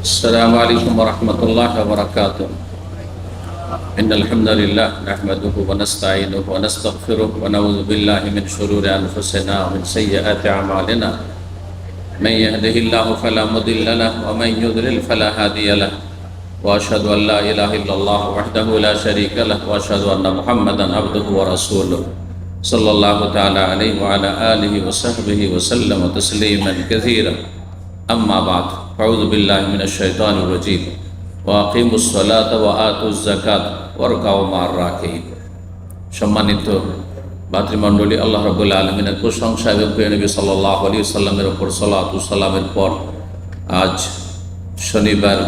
السلام عليكم ورحمة الله وبركاته. إن الحمد لله نحمده ونستعينه ونستغفره ونعوذ بالله من شرور أنفسنا ومن سيئات أعمالنا. من يهده الله فلا مضل له ومن يضلل فلا هادي له. وأشهد أن لا إله إلا الله وحده لا شريك له وأشهد أن محمدا عبده ورسوله صلى الله تعالى عليه وعلى آله وصحبه وسلم تسليما كثيرا. أما بعد أعوذ بالله من الشيطان الرجيم وأقيموا الصلاة وآتوا الزكاة واركعوا مع الراكعين. সম্মানিত ভাতৃমণ্ডলী, আল্লাহ রাব্বুল আলামিনের প্রশংসা এবং প্রিয় নবী সাল্লাল্লাহু আলাইহি ওয়াসাল্লামের উপর সালাতু সালামের পর আজ শনিবার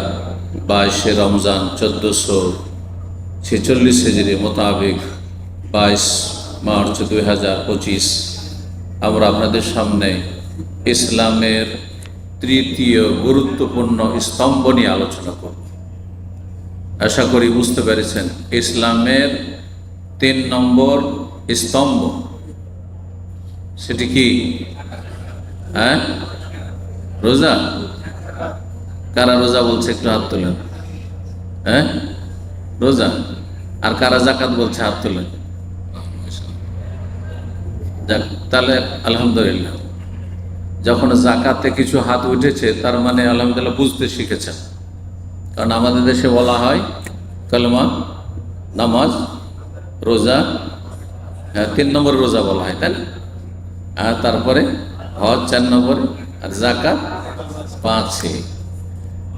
22 রমজান 1446 হিজরি মোতাবেক 22 মার্চ 2025 আমরা আপনাদের সামনে ইসলামের তৃতীয় গুরুত্বপূর্ণ স্তম্ভ নিয়ে আলোচনা করব। আশা করি বুঝতে পেরেছেন, ইসলামের 3 নম্বর স্তম্ভ সেটি কি? রোজা। কারা রোজা বলছে একটু হাত তোলেন। রোজা। আর কারা জাকাত বলছে হাত তোলেন। তাহলে আলহামদুলিল্লাহ, যখন জাকাতে কিছু হাত উঠেছে তার মানে আলহামদুলিল্লাহ বুঝতে শিখেছেন। কারণ আমাদের দেশে বলা হয় কালেমা, নামাজ, রোজা, 3 নম্বর রোজা বলা হয়, তাই না? আর তারপরে হজ 4 নম্বরে, আর জাকাত 5।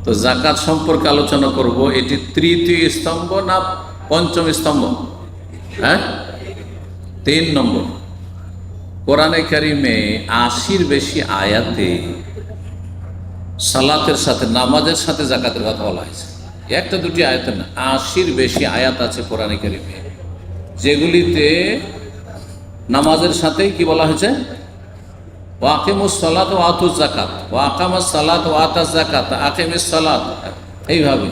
তো জাকাত সম্পর্কে আলোচনা করব। এটি তৃতীয় স্তম্ভ না পঞ্চম স্তম্ভ? 3 নম্বর। কোরআনে কারিমে 80-র বেশি আয়াতে সালাতের সাথে, নামাজের সাথে জাকাতের কথা বলা হয়েছে। একটা দুটি আয়াতে না, 80-র বেশি আয়াত আছে কোরআনে কারিমে যেগুলিতে নামাজের সাথেই কি বলা হয়েছে? ওয়াকিমুস সালাত ওয়া আতুজ যাকাত, ওয়া আকামাস সালাত ওয়া আতাজ যাকাত, আকিমিস সালাত, এইভাবে।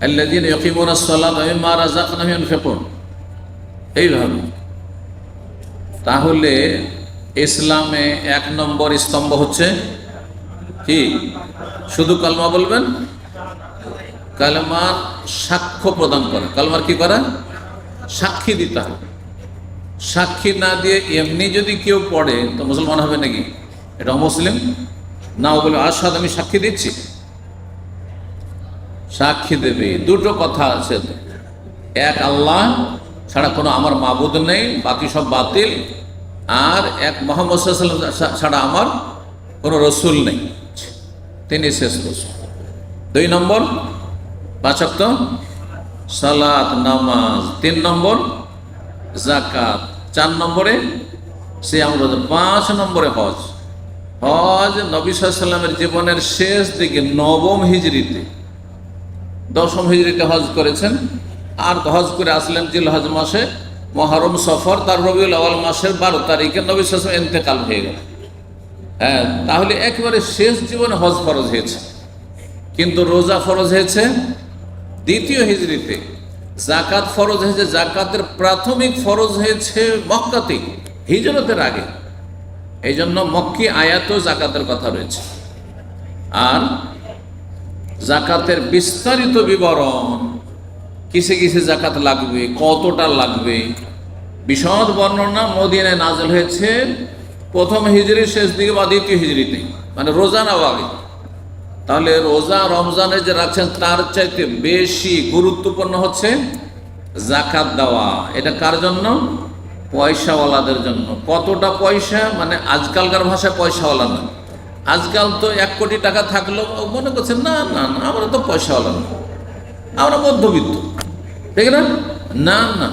আল্লাযীনা ইয়াকিমুনাস সালাত ওয়া মিম্মা রাযাকনাহুম ইউনফিকুন, এইভাবে। তাহলে ইসলামে 1 নম্বর স্তম্ভ হচ্ছে কি? শুধু কালমা বলবেন, কালমার সাক্ষ্য প্রদান করা। কালমার কি করা? সাক্ষী দিতে হবে। সাক্ষী না দিয়ে এমনি যদি কেউ পড়ে তো মুসলমান হবে নাকি? এটা অমুসলিম না। ও বলে আশহাদু, আমি সাক্ষী দিচ্ছি। সাক্ষী দেবে। দুটো কথা আছে, এক আল্লাহ ছাড়া কোনো আমার মাবুদ নেই, বাকি সব বাতিল। আর এক মুহাম্মদ সাল্লাল্লাহু আলাইহি ওয়াসাল্লাম ছাড়া আমার কোনো রসুল নেই, তিনি শেষ রসুল। 2 নম্বর 5 ওয়াক্ত সালাত, নামাজ। 3 নম্বর যাকাত। 4 নম্বরে সিয়াম, রোজা। 5 নম্বরে হজ। হজ নবী সাল্লাল্লাহু আলাইহি ওয়াসাল্লামের জীবনের শেষ দিকে 9ম হিজরিতে, 10ম হিজরিতে হজ করেছেন। আর হজ করে আসলেন জিলহজ মাসে, মুহররম, সফর, তার রবিউল আউয়াল মাসের 12 তারিখে নবী সাল্লাল্লাহু আলাইহি ওয়াসাল্লাম ইন্তেকাল হয়ে গেল। তাহলে একেবারে শেষ জীবনে হজ ফরজ হয়েছে। কিন্তু রোজা ফরজ হয়েছে 2য় হিজরিতে। জাকাত ফরজ হয়েছে, জাকাতের প্রাথমিক ফরজ হয়েছে মক্কাতে, হিজরতের আগে। এই জন্য মক্কি আয়াতেও জাকাতের কথা রয়েছে। আর জাকাতের বিস্তারিত বিবরণ, কিসে কিসে জাকাত লাগবে, কতটা লাগবে, বিশদ বর্ণনা মদিনায় নাযিল হয়েছে 1ম হিজরির শেষ দিকে বা 2য় হিজরিতে, মানে রোজা না আগে। তাহলে রোজা রমজানে যে রাখছেন তার চাইতে বেশি গুরুত্বপূর্ণ হচ্ছে জাকাত দেওয়া। এটা কার জন্য? পয়সাওয়ালাদের জন্য। কতটা পয়সা? মানে আজকালকার ভাষায় পয়সাওয়ালা না। আজকাল তো 1 কোটি টাকা থাকলেও মনে করছেন না না না আমরা তো পয়সাওয়ালা না, আমরা মধ্যবিত্ত, ঠিক না? না না,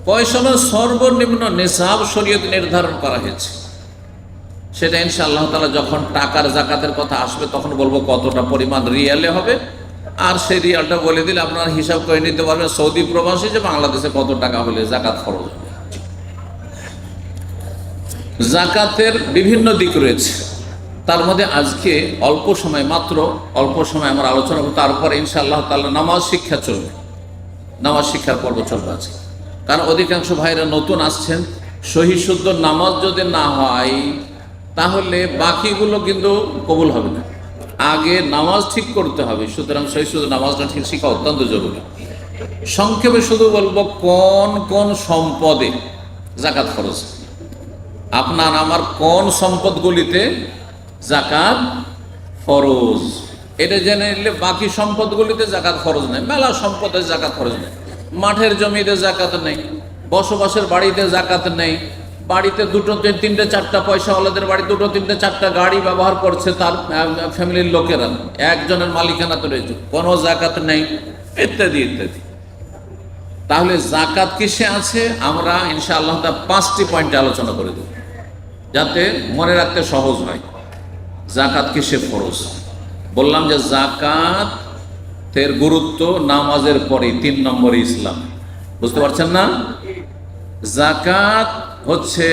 পয়সা সর্বনিম্ন নিসাব শরীয়ত নির্ধারণ করা হয়েছে। সেটা ইনশাআল্লাহ তাআলা যখন টাকার জাকাতের কথা আসবে তখন বলবো কতটা পরিমাণ রিয়ালে হবে। আর সেই রিয়ালটা বলে দিলে আপনারা হিসাব করে নিতে পারবেন সৌদি প্রবাসী যে বাংলাদেশে কত টাকা হলে জাকাত খরচ হবে। জাকাতের বিভিন্ন দিক রয়েছে, তার মধ্যে আজকে অল্প সময়, মাত্র অল্প সময় আমরা আলোচনা করব। তারপরে ইনশাআল্লাহ তাআলা নামাজ শিক্ষা চলবে, নামাজ শিক্ষার পর্ব চলবে আজকে। কারণ অধিকাংশ ভাইরা নতুন আসছেন, সহি শুদ্ধ নামাজ যদি না হয় তাহলে বাকিগুলো কিন্তু কবুল হবে না। আগে নামাজ ঠিক করতে হবে, সুতরাং সেই শুধু নামাজটা ঠিক শিখা অত্যন্ত জরুরি। সংক্ষেপে শুধু বলবো কোন কোন সম্পদে জাকাত ফরজ, আপনার আমার কোন সম্পদগুলিতে জাকাত ফরজ, এটা জেনে নিলে বাকি সম্পদগুলিতে জাকাত ফরজ নেই। মেলা সম্পদে জাকাত ফরজ নেই, মাঠের জমিতে জাকাত নেই, বসবাসের বাড়িতে জাকাত নেই, বাড়িতে দুটো তিনটে চারটা পয়সাওয়ালাদের বাড়ি দুটো তিনটে চারটা গাড়ি ব্যবহার করছে তার ফ্যামিলির লোকেরা, একজনের মালিকানা তো রয়েছে, কোনো জাকাত নেই, ইত্যাদি ইত্যাদি। তাহলে জাকাত কিসে আছে আমরা ইনশাআল্লাহ তা 5টি পয়েন্টে আলোচনা করে দেব, যাতে মনে রাখতে সহজ হয়। জাকাত কিসে ফরজ? বললাম যে জাকাতের গুরুত্ব নামাজের পরে 3 নম্বরে ইসলাম। বুঝতে পারছেন না? জাকাত হচ্ছে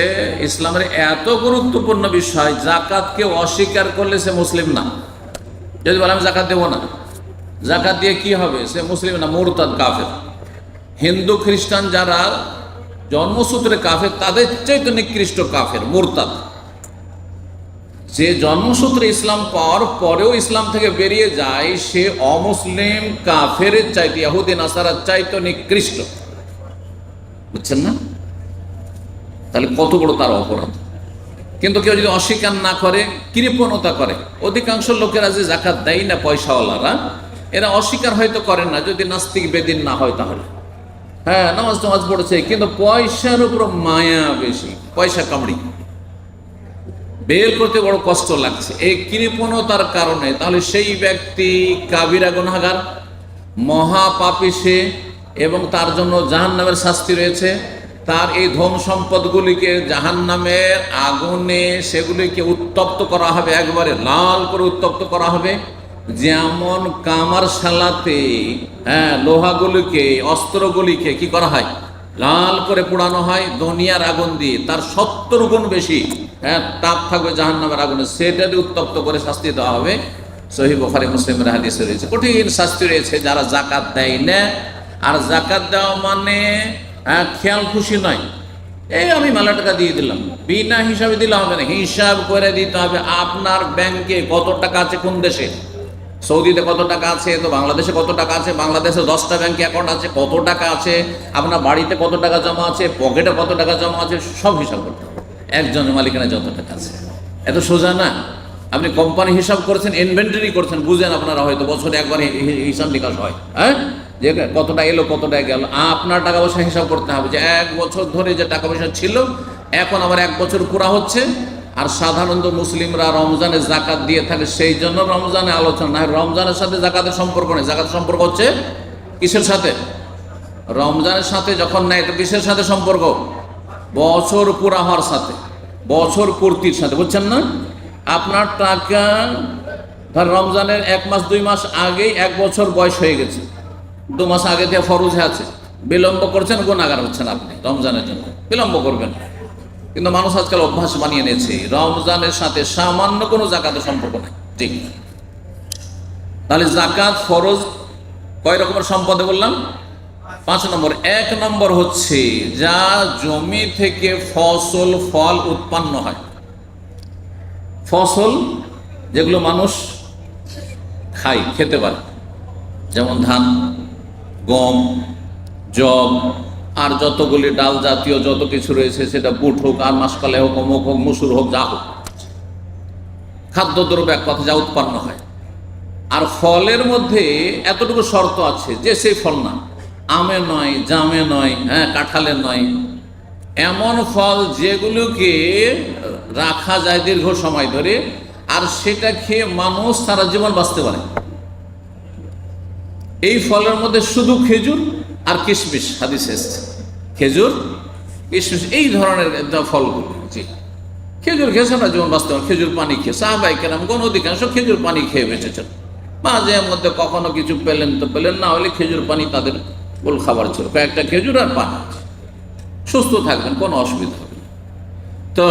ইসলামের এত গুরুত্বপূর্ণ বিষয়, জাকাতকে অস্বীকার করলে সে মুসলিম না। যদি বলে আমি জাকাত দেবো না, জাকাত দিয়ে কি হবে? সে মুসলিম না, মুরতাদ, কাফের। হিন্দু খ্রিস্টান যারা জন্মসূত্রে কাফের, তাদের চাইতে নিকৃষ্ট কাফের, মুরতাদ। যে জন্মসূত্রে ইসলাম পাওয়ার পরেও ইসলাম থেকে বেরিয়ে যায়, সে অমুসলিম কাফেরের চাইতে, ইহুদি নাসারার চাইতে নিকৃষ্ট। বুঝছেন না? তাহলে কত বড় তার অপরাধ। কিন্তু কেউ যদি অস্বীকার না করে, কৃপণতা করে, অধিকাংশ লোকেরা যে জাকাত দেয় না পয়সাওয়ালারা, এরা অস্বীকার হয়তো করেন না, যদি নাস্তিক বেদিন না হয় তাহলে। হ্যাঁ, নামাজ টামাজ পড়েছে, কিন্তু পয়সার উপর মায়া বেশি, পয়সা কামড়ি, বের করতে বড় কষ্ট লাগছে, এই কৃপণতার কারণে। তাহলে সেই ব্যক্তি কাবিরা গুনাহগার, মহাপাপী সে, এবং তার জন্য জাহান্নামের শাস্তি রয়েছে। তার এই ধন সম্পদগুলিকে জাহান্নামের আগুনে সেগুলিকে উত্তপ্ত করা হবে, একবারে লাল করে উত্তপ্ত করা হবে। যেমন কামার শালাতে লোহাগুলিকে, অস্ত্রগুলিকে কি করা হয়? লাল করে পোড়ানো হয় দুনিয়ার আগুন দিয়ে, তার 70 গুণ বেশি তাপ থাকবে জাহান্নামের আগুনে, সেটা দিয়ে উত্তপ্ত করে শাস্তি দেওয়া হবে। সহিহ বুখারী মুসলিমের হাদিসে রয়েছে, কঠিন শাস্তি রয়েছে যারা জাকাত দেয় না। আর জাকাত দেওয়া মানে খেয়াল খুশি নয়, এই আমি মেলা টাকা দিয়ে দিলাম, বিনা হিসাবে দিলে হবে না, হিসাব করে দিতে হবে। আপনার ব্যাংকে কত টাকা আছে, কোন দেশে, সৌদিতে কত টাকা আছে, তো বাংলাদেশে কত টাকা আছে, বাংলাদেশে 10টা ব্যাংকে অ্যাকাউন্ট আছে, কত টাকা আছে, আপনার বাড়িতে কত টাকা জমা আছে, পকেটে কত টাকা জমা আছে, সব হিসাব করতে হবে। একজনের মালিকানা যত টাকা আছে, এত সোজা না। আপনি কোম্পানি হিসাব করেছেন, ইনভেন্টরি করছেন, বুঝেন আপনারা, হয়তো বছরে একবার হিসাব নিকাশ হয়, হ্যাঁ, যে কতটা এলো কতটা গেল। আপনার টাকা পয়সা হিসাব করতে হবে, যে 1 বছর ধরে যে টাকা পয়সা ছিল, এখন আবার 1 বছর পুরা হচ্ছে। আর সাধারণত মুসলিমরা রমজানে জাকাত দিয়ে থাকে, সেই জন্য রমজানে আলোচনা না, রমজানের সাথে জাকাতের সম্পর্ক নেই। জাকাতের সম্পর্ক হচ্ছে কিসের সাথে? রমজানের সাথে যখন নেয়, তো কিসের সাথে সম্পর্ক? বছর পুরা হওয়ার সাথে, বছর পূর্তির সাথে। বুঝছেন না? আপনার টাকা ধর রমজানের 1 মাস 2 মাস আগেই 1 বছর বয়স হয়ে গেছে, 2 মাস আগে থেকে ফরজ আছে, বিলম্ব করছেন, গুনাহগার হচ্ছেন আপনি। রমজানের জন্য বিলম্ব করবেন, কিন্তু মানুষ আজকাল অভ্যাস বানিয়ে নিয়েছে, রমজানের সাথে সামান্য কোনো জাকাতের সম্পর্ক নেই। ঠিক, তাহলে জাকাত ফরজ কয় রকমের সম্পদে বললাম? 5 নম্বর। 1 নম্বর হচ্ছে যা জমি থেকে ফসল ফল উৎপন্ন হয়, ফসল যেগুলো মানুষ খায়, খেতে পারে, যেমন ধান, গম, জব, আর যতগুলি ডাল জাতীয় যত কিছু রয়েছে, সেটা বুট হোক, আর মাসকলাই হোক, অমুক হোক, মুসুর হোক, যা হোক, খাদ্যদ্রব্য এক কথা যা উৎপন্ন হয়। আর ফলের মধ্যে এতটুকু শর্ত আছে যে সেই ফল না, আমে নয়, জামে নয়, কাঁঠালের নয়, এমন ফল যেগুলোকে রাখা যায় দীর্ঘ সময় ধরে, আর সেটা খেয়ে মানুষ সারা জীবন বাঁচতে পারে। এই ফলের মধ্যে শুধু খেজুর আর কিশমিশ হাদিসে এসেছে, খেজুর, কিশমিশ, এই ধরনের ফলগুলো। জি, খেজুর খেয়ে সারা জীবন বাঁচতে পারে, খেজুর পানি খেয়ে। সাহাবায়ে কেরামগণ অধিকাংশ খেজুর পানি খেয়ে বেঁচেছেন। মাঝে মধ্যে কখনো কিছু পেলেন তো পেলেন, না হলে খেজুর পানি তাদের মূল খাবার ছিল, কয়েকটা খেজুর আর পানি, সুস্থ থাকবেন, কোনো অসুবিধা হবে না। তো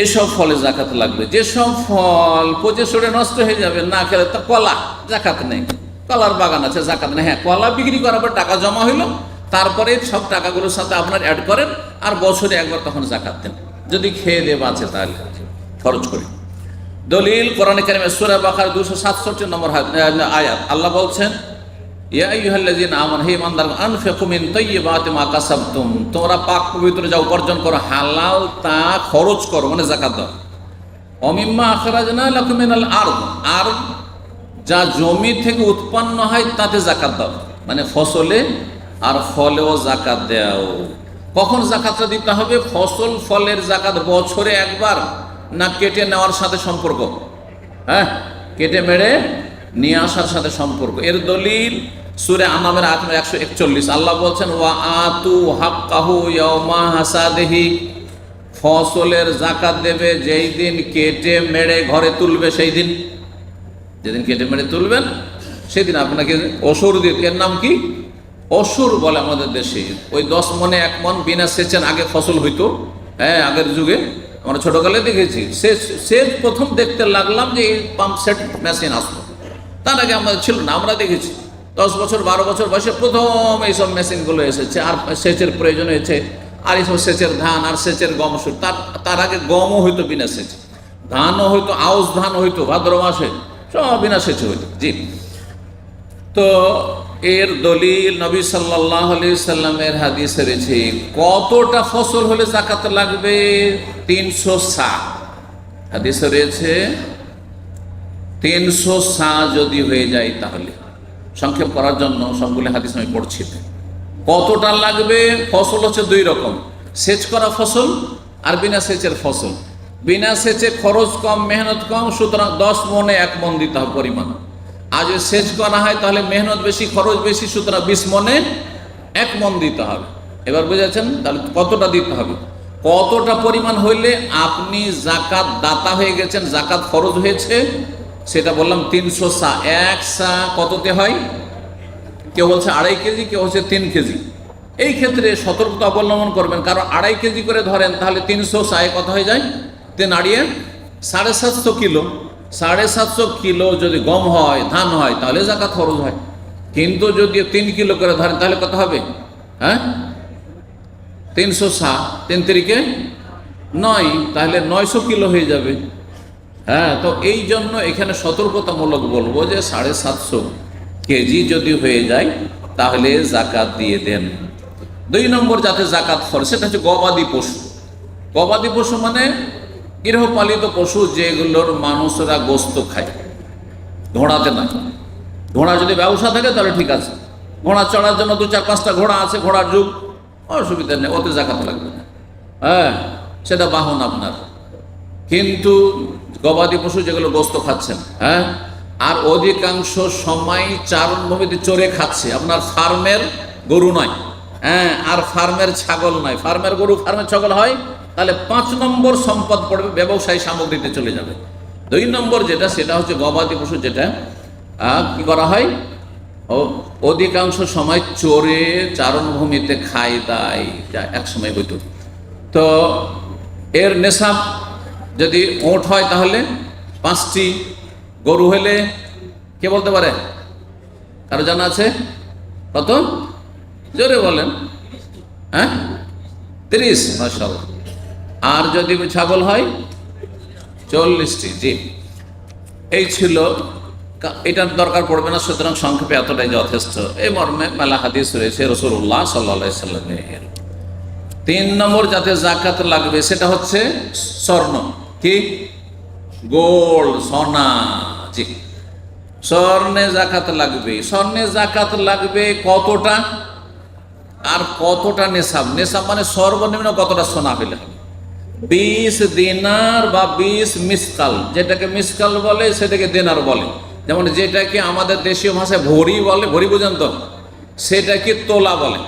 এসব ফলে জাকাত লাগবে। যেসব ফল পচে সরে নষ্ট হয়ে যাবে, না খেলে, তা কলা, জাকাত নেই। কলার বাগান আছে, জাকাত নেই। হ্যাঁ, কলা বিক্রি করার পর টাকা জমা হইলো, তারপরে সব টাকাগুলোর সাথে আপনার অ্যাড করেন, আর বছরে একবার তখন জাকাত দেন, যদি খেয়ে দিয়ে বাঁচে তাহলে খরচ করে। দলিল কোরআনে কারিমে সূরা বাকারা 267 নম্বর আয়াত, আল্লাহ বলছেন, ইয়া আইয়ুহাল্লাযীনা আমানু, হে ঈমানদারগণ, আনফিকু মিন তাইয়্যিবাতি মা কাসাবতুম, তোমরা পাক পবিত্র যা উপার্জন করো, হালাল তা খরচ করো, মানে যাকাত দাও। অমিম্মা আখরাজনা লাকুম মিনাল আরদ, আর যা জমি থেকে উৎপন্ন হয় তাতে যাকাত দাও, মানে ফসলে আর ফলেও যাকাত দাও। কখন যাকাতটা দিতে হবে? ফসল ফলের যাকাত বছরে একবার, না কেটে নেওয়ার সাথে সম্পর্ক? হ্যাঁ, কেটে মেরে নিয়ে আসার সাথে সম্পর্ক। এর দলিল সূরা আনামের আয়াত 141, আল্লাহ বলছেন, ওয়া আতু হাক্কাহু ইয়াওমা হাসাদিহি, ফসলের যাকাত দেবে যেই দিন কেটে মেরে ঘরে তুলবে, সেই দিন, যেদিন কেটে মেরে তুলবেন সেদিন আপনাকে অসুর দিতে। এর নাম কি? অসুর বলে আমাদের দেশে। ওই 10 মনে 1 মন বিনা সেচেন আগে ফসল হইতো। হ্যাঁ, আগের যুগে আমরা ছোটকালে দেখেছি। সেচ প্রথম দেখতে লাগলাম যে এই পাম্প সেট মেশিন আসলো, তার আগে আমাদের ছিল না। আমরা দেখেছি 10 বছর 12 বছর বয়সে প্রথম এইসব মেশিনগুলো এসেছে, আর সেচের প্রয়োজন হয়েছে, আর এইসব সেচের ধান আর সেচের গম সুর। তার আগে গমও হইতো বিনা সেচে, ধানও হইতো, আউশ ধান হইতো ভাদ্র মাসে, সব বিনা সেচে হইতো। জি, তো এর দলিল নবী সাল্লাল্লাহু আলাইহি সাল্লামের হাদিসে রয়েছে, কতটা ফসল হলে যাকাত লাগবে? 300 সা। হাদিসে রয়েছে 300 সা যদি হয়ে যায়, তাহলে সংক্ষেপ করার জন্য সবগুলো হাদিস আমি পড়ছি। কতটা লাগবে? ফসল হচ্ছে 2 রকম, সেচ করা ফসল আর বিনা সেচের ফসল। বিনা সেচে খরচ কম, মেহনত কম, সুতরাং 10 মনে 1 মন দিতে হবে পরিমাণ। আর যদি সেচ করা হয় তাহলে মেহনত বেশি, খরচ বেশি, সুতরাং 20 মনে 1 মন দিতে হবে। এবার বুঝেছেন? তাহলে কতটা দিতে হবে, কতটা পরিমাণ হইলে আপনি যাকাত দাতা হয়ে গেছেন, যাকাত খরচ হয়েছে, সেটা বললাম 300 সা। 1 সা কততে হয়? কেউ বলছে 2.5 কেজি, কেউ হচ্ছে 3 কেজি। এই ক্ষেত্রে সতর্কতা অবলম্বন করবেন, কারণ 2.5 কেজি করে ধরেন, তাহলে 300 সায় কত হয়ে যায়? 3 আড়িয়ে 750 কিলো। 750 কিলো যদি গম হয়, ধান হয়, তাহলে যাকাত খরচ হয়। কিন্তু যদি 3 কিলো করে ধরেন, তাহলে কত হবে? হ্যাঁ, 300 সা 3 তিরিকে 9, তাহলে 900 কিলো হয়ে যাবে। হ্যাঁ, তো এই জন্য এখানে সতর্কতামূলক বলবো যে 750 কেজি যদি হয়ে যায় তাহলে যাকাত দিয়ে দেন। 2 নম্বর যাতে যাকাত খরচ, সেটা হচ্ছে গবাদি পশু। গবাদি পশু মানে গৃহপালিত পশু, যেগুলোর মানুষরা গোস্ত খায়, ঘোড়াতে না। ঘোড়া যদি ব্যবসা থাকে তাহলে ঠিক আছে, ঘোড়া চড়ার জন্য 2-4-5টা ঘোড়া আছে, ঘোড়ার যুগ, অসুবিধা নেই, ওতে যাকাত লাগবে না। হ্যাঁ, সেটা বাহন আপনার। কিন্তু গবাদি পশু যেগুলো গোস্ত খাচ্ছেন, হ্যাঁ, আর অধিকাংশ সময় চারণভূমিতে চড়ে খাচ্ছে, আপনার ফার্মের গরু নয়, হ্যাঁ, আর ফার্মের ছাগল নয়। ফার্মের গরু, ফার্মের ছাগল হয়, তাহলে 5 নম্বর সম্পদ পড়বে, ব্যবসায়ী সামগ্রীতে চলে যাবে। 2 নম্বর যেটা, সেটা হচ্ছে গবাদি পশু, যেটা কি করা হয়, অধিকাংশ সময় চড়ে চারণভূমিতে খায় দায়, যা এক সময় হইতো। তো এর নেশাব যদি ওট হয় তাহলে 5টি, গরু হলে কে বলতে পারে? কারো জানা আছে? কত? জোরে বলেন। হ্যাঁ, 30, মাশাআল্লাহ। আর যদি ছাগল হয় 40টি। জি, এই ছিল, এটার দরকার পড়বে না, সুতরাং সংক্ষেপে এতটাই যথেষ্ট। এই মর্মে মেলা হাদিস রয়েছে রাসূলুল্লাহ সাল্লাল্লাহু আলাইহি সাল্লামের। 3 নম্বর যাতে যাকাত লাগবে সেটা হচ্ছে স্বর্ণ। কি? গোল্ড, সোনা। জি, স্বর্ণে যাকাত লাগবে। স্বর্ণে যাকাত লাগবে কতটা, আর কতটা নেশাব? নেশাব মানে সর্বনিম্ন কতটা সোনা হইলে হবে? 20 দিনার বা 20 মিসকাল। যেটাকে মিসকাল বলে সেটাকে দিনার বলে। যেমন যেটাকে আমাদের দেশীয় ভাষায় ভরি বলে, ভরি বুঝেন তো, সেটাকে তোলা বলে।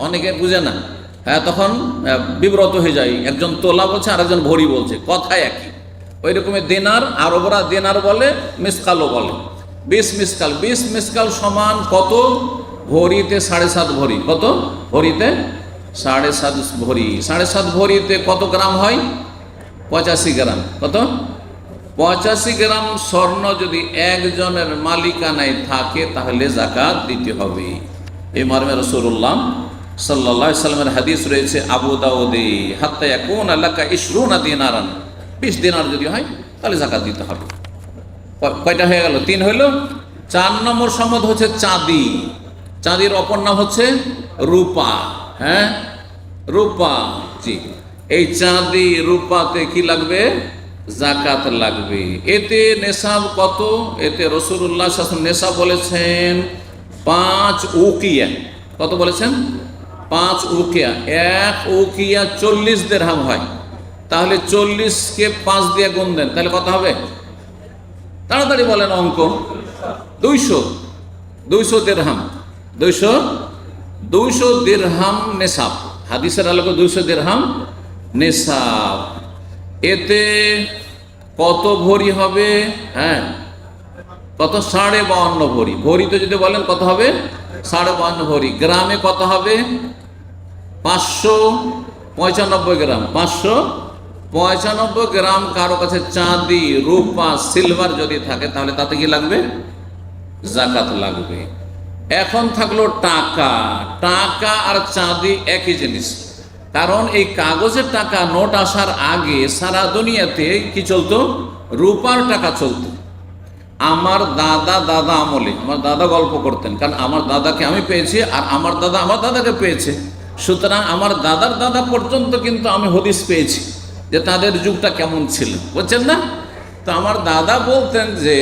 অনেকে বুঝে না, হ্যাঁ, তখন বিব্রত হয়ে যায়, একজন তোলা বলছে আর একজন ভরি বলছে, কথায় একই। ওই রকমের দিনার, আরবরা দিনার বলে, মিসকালও বলে। 20 মিসকাল। 20 মিসকাল সমান কত? ভরিতে 7.5 ভরি। কত ভরিতে? 7.5 ভরি। 7.5 ভরিতে কত গ্রাম হয়? 85 গ্রাম। কত? 85 গ্রাম স্বর্ণ যদি একজনের মালিকানায় থাকে তাহলে যাকাত দিতে হবে। এই মর্মে রাসূলুল্লাহ সাল্লাল্লাহু আলাইহি সাল্লামের হাদিস রয়েছে আবু দাউদে, হাত্তা ইয়াকুনা লাকা 20 দিনারান। 20 দিনার যদি হয় তাহলে জাকাত দিতে হবে। কয়টা হয়ে গেল? 3 হইল। 4 নম্বর সম্পদ হচ্ছে চাঁদি। চাঁদির অপর নাম হচ্ছে রূপা। হ্যাঁ, রূপা। জি, এই চাঁদি রূপাতে কি লাগবে? জাকাত লাগবে। এতে নেশাব কত? এতে রাসূলুল্লাহ সাল্লাল্লাহু আলাইহি ওয়াসাল্লাম নেশাব বলেছেন 5 উকিয়া। কত বলেছেন? 5 উকিয়া। 1 উকিয়া 40 দিরহাম হয়। তাহলে 40-কে 5 দিয়ে গুণ দেন, তাহলে কত হবে? তাড়াতাড়ি বলেন অঙ্ক। 200 দিরহাম। 200 দিরহাম নেশাব। হাদিসের আলোকে 200 দিরহাম নেশাব। এতে কত ভরি হবে? হ্যাঁ, কত? 52.5 ভরি। ভরিতে যদি বলেন কত হবে? 52.5 ভরি। গ্রামে কত হবে? 595 গ্রাম। 595 গ্রাম কারো কাছে চাঁদি, রূপা, সিলভার যদি থাকে তাহলে তাতে কি লাগবে? জাকাত লাগবে। এখন থাকলো টাকা। টাকা আর চাঁদি একই জিনিস, কারণ এই কাগজের টাকা, নোট আসার আগে সারা দুনিয়াতে কি চলতো? রূপার টাকা চলতো। আমার দাদা আমলে আমার দাদা গল্প করতেন, কারণ আমার দাদাকে আমি পেয়েছি আর আমার দাদা আমার দাদাকে পেয়েছে, সুতরাং আমার দাদার দাদা পর্যন্ত কিন্তু আমি হদিস পেয়েছি যে তাদের যুগটা কেমন ছিল, বুঝছেন না? তো আমার দাদা বলতেন যে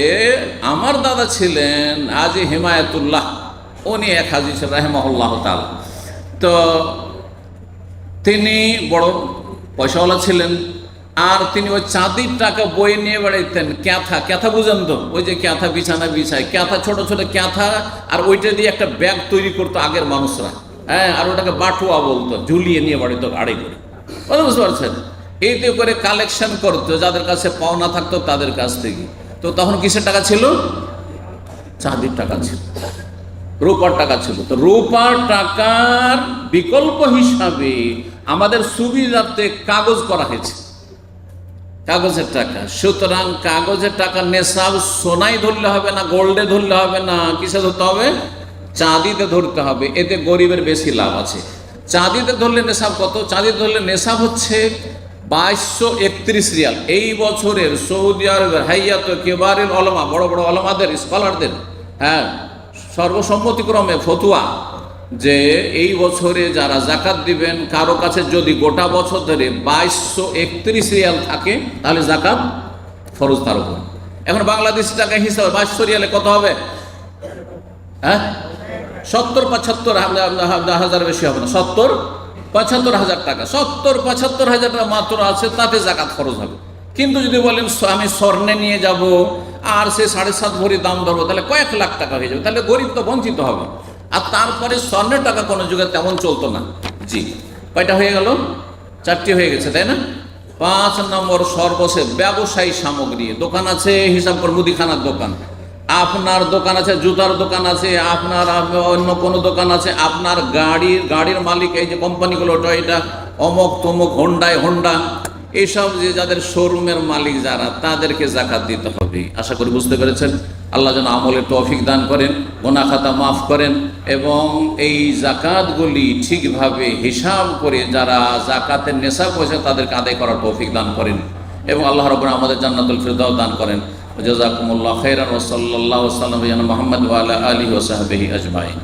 আমার দাদা ছিলেন আজি হিমায়াতুল্লাহ, উনি এক হাজি ছিলেন রাহিমাহুল্লাহ তাআলা। তো তিনি বড় পয়সাওয়ালা ছিলেন, আর তিনি ওই চাঁদির টাকা বই নিয়ে বেড়াইতেন। ক্যাথা বুঝেন তো? ওই যে ক্যাথা বিছানা বিছায়, ক্যাথা, ছোট ছোট ক্যাথা, আর ওইটা দিয়ে একটা ব্যাগ তৈরি করতো আগের মানুষরা। হ্যাঁ, আর ওটাকে বাটুয়া বলতো, ঝুলিয়ে নিয়ে বাড়িতো গাড়ি করে। বুঝতে পারছেন? এইতে করে কালেকশন করতো যাদের কাছে পাওনা থাকতো তাদের কাছ থেকে। তো তখন কিসের টাকা ছিল? চাঁদির টাকা ছিল, রূপার টাকা ছিল। তো রূপার টাকার বিকল্প হিসাবে আমাদের সুবিধার্থে কাগজ করা হয়েছে, কাগজের টাকা। সুতরাং কাগজের টাকা নেশাব সোনায় ধরলে হবে না, গোল্ডে ধরলে হবে না, কিসে ধরতে হবে? চাঁদিতে ধরতে হবে। এতে গরিবের বেশি লাভ আছে। চাঁদিতে ধরলে নেশাব কত? চাঁদিতে ধরলে নেশাব হচ্ছে 2231 রিয়াল। এই বছরের সৌদি আরবের হাইয়াত কেবারিল ওলামা, বড় বড় ওলামাদের, স্কলারদের, হ্যাঁ, সর্বসম্মতিক্রমে ফতুয়া যে এই বছরে যারা জাকাত দিবেন, কারো কাছে যদি গোটা বছর ধরে 2231 রিয়াল থাকে তাহলে জাকাত ফরজ তার উপর। এখন বাংলাদেশি টাকা হিসাবে 2200 রিয়ালে কত হবে? হ্যাঁ, 70-75 হাজার, বেশি হবে না, 70-75 হাজার টাকা। 70-75 হাজার টাকা মাত্র আছে, তাতে জাকাত ফরজ হবে। কিন্তু যদি বলেন আমি স্বর্ণে নিয়ে যাব আর সে 7.5 ভরি দাম ধরবো, তাহলে কয়েক লাখ টাকা হয়ে যাবে, তাহলে গরিব তো বঞ্চিত হবে। আর তারপরে স্বর্ণের টাকা কোনো যুগে তেমন চলতো না। জি, কয়টা হয়ে গেল? 4টি হয়ে গেছে, তাই না? 5 নম্বর সর্বশেষ ব্যবসায়ী সামগ্রী। দোকান আছে, হিসাব করে মুদিখানার দোকান, আপনার দোকান আছে, জুতার দোকান আছে, আপনার অন্য কোনো দোকান আছে, আপনার গাড়ির মালিক, এই যে কোম্পানিগুলো, টয়টা, অমক তমক, হোন্ডা, এইসব যে যাদের শোরুমের মালিক যারা, তাদেরকে জাকাত দিতে হবে। আশা করি বুঝতে পেরেছেন। আল্লাহ যেন আমলের তৌফিক দান করেন, গুনাহ খাতা মাফ করেন, এবং এই জাকাতগুলি ঠিকভাবে হিসাব করে যারা জাকাতের নেশাব হয়েছে তাদেরকে আদায় করার তৌফিক দান করেন, এবং আল্লাহ রাব্বুল আমাদের জান্নাতুল ফিরদাউস দান করেন। জাযাকুমুল্লাহু খাইরান ওয়া সাল্লাল্লাহু আলা মুহাম্মদ ওয়া আলা আলিহি ওয়া সাহবিহি আজমাইন।